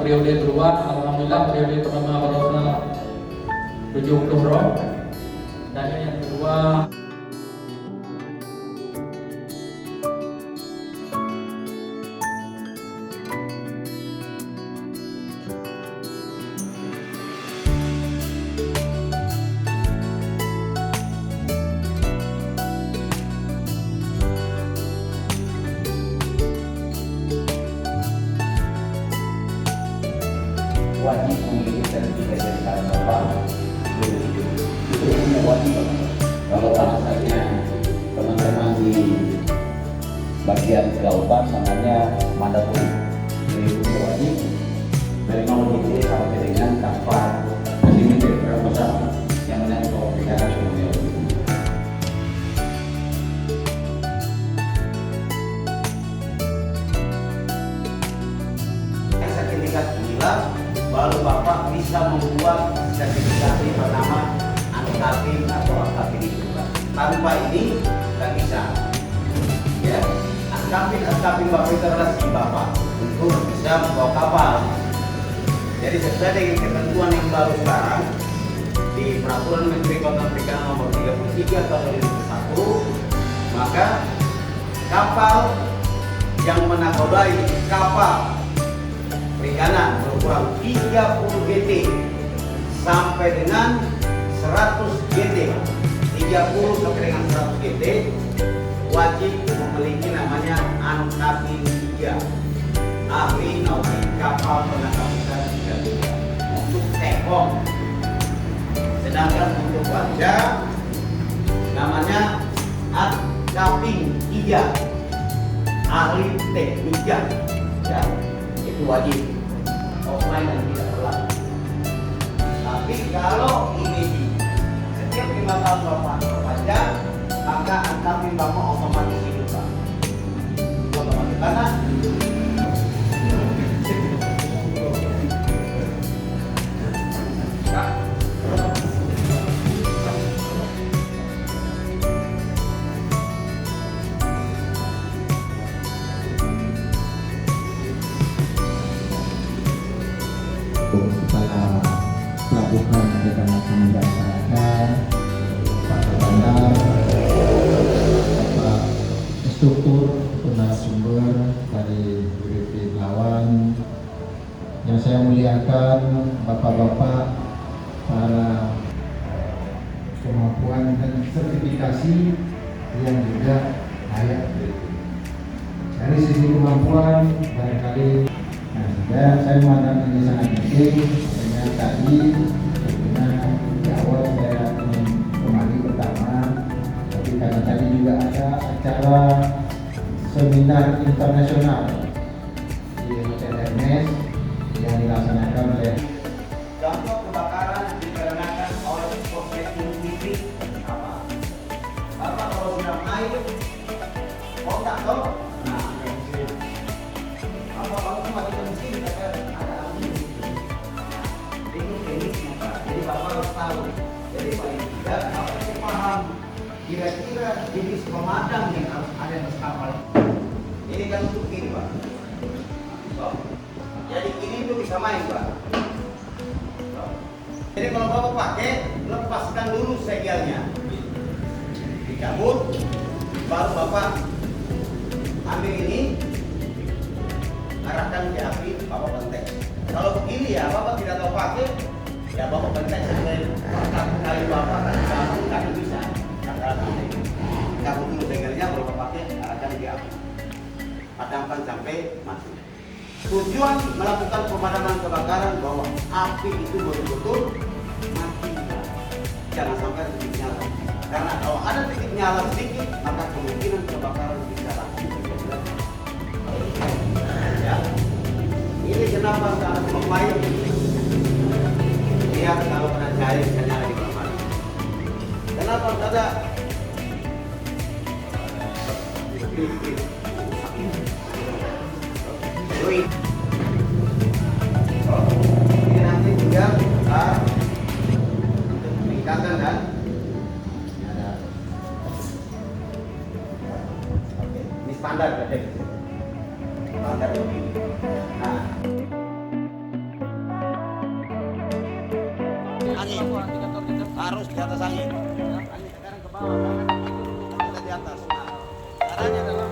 periode kedua, alhamdulillah periode pertama baru 70 roh, dan yang kedua wajib memiliki sertifikat dari cara bapak itu punya wajib. Kalau bahasanya teman-teman di bagian kelautan namanya mandatory, jadi itu wajib dari nomor itu sampai dengan kapal limited berapa besar yang menarik kalau kita semuanya. Sertifikat inilah baru Bapak bisa membuat sertifikasi bernama Ankapin atau Ankapin itu. Tanpa ini nggak bisa. Ya, Ankapin Bapak itu adalah si Bapak untuk bisa membawa kapal. Jadi sesuai dengan ketentuan yang baru sekarang di Peraturan Menteri Kelautan Perikanan Nomor 33 Tahun 2001, maka kapal yang menakodai kapal perikanan berukuran 30 GT sampai dengan 100 GT, 30 sampai dengan 100 GT wajib memiliki namanya Ankapin 3, ahli nautik kapal penangkap ikan 3 untuk tekong. Sedangkan untuk wajah namanya Ankapin 3, ahli teknika, ya, itu wajib offline dan tidak berlaku. Tapi kalau ini setiap 5 tahun Bapak perpanjang, maka Ankapin Bapak otomatis hidup Pak. Otomatis karena kepada pelabuhan Kecamatan Masyarakat, Pak Bandar, Bapak instruktur narasumber dari BPP Lawan, yang saya muliakan Bapak-bapak, para kemampuan dan sertifikasi yang juga layak berikan. Dari sisi kemampuan barangkali dan saya memandang ini sangat penting. Dengan tadi dengan di awal saya ingin kembali pertama, tapi karena tadi juga ada acara seminar internasional di Hotel Hermes yang dilaksanakan oleh contoh kebakaran dikarenakan oleh korsleting listrik apa? Bapak kalau siram air, kontak toh? Nah, apa kalau mati mesin ada angin? Itu tekniknya Pak. Jadi Bapak harus tahu. Jadi paling tidak Bapak harus paham kira-kira jenis pemadam yang harus ada di kapal. Ini kan untuk ini Pak. Jadi ini itu bisa main Pak. Jadi kalau Bapak pakai, lepaskan dulu segelnya, dicabut, baru Bapak ambil ini, arahkan ke api, Bapak bentek. Kalau begini ya, Bapak tidak tahu pakai, ya Bapak bentek sampai kali Bapak kan bisa. Cabut dulu segelnya, baru Bapak pakai, arahkan ke api, padamkan sampai mati. Tujuan melakukan pemadaman kebakaran bahwa api itu betul-betul mati, jangan sampai titik nyala. Karena kalau ada titik nyala sedikit, maka kemungkinan kebakaran bisa langsung terjadi. Ya, ini kenapa sangat membaik? Lihat kalau kena cahaya bisa nyala di mana-mana. Kenapa ada? Ini nanti juga untuk peningkatan kan? Ada. Oke, ini standar ya, standar begini. Nah. angin. Harus di atas angin. Angin sekarang ke bawah, jangan kita di atas. Nah, caranya adalah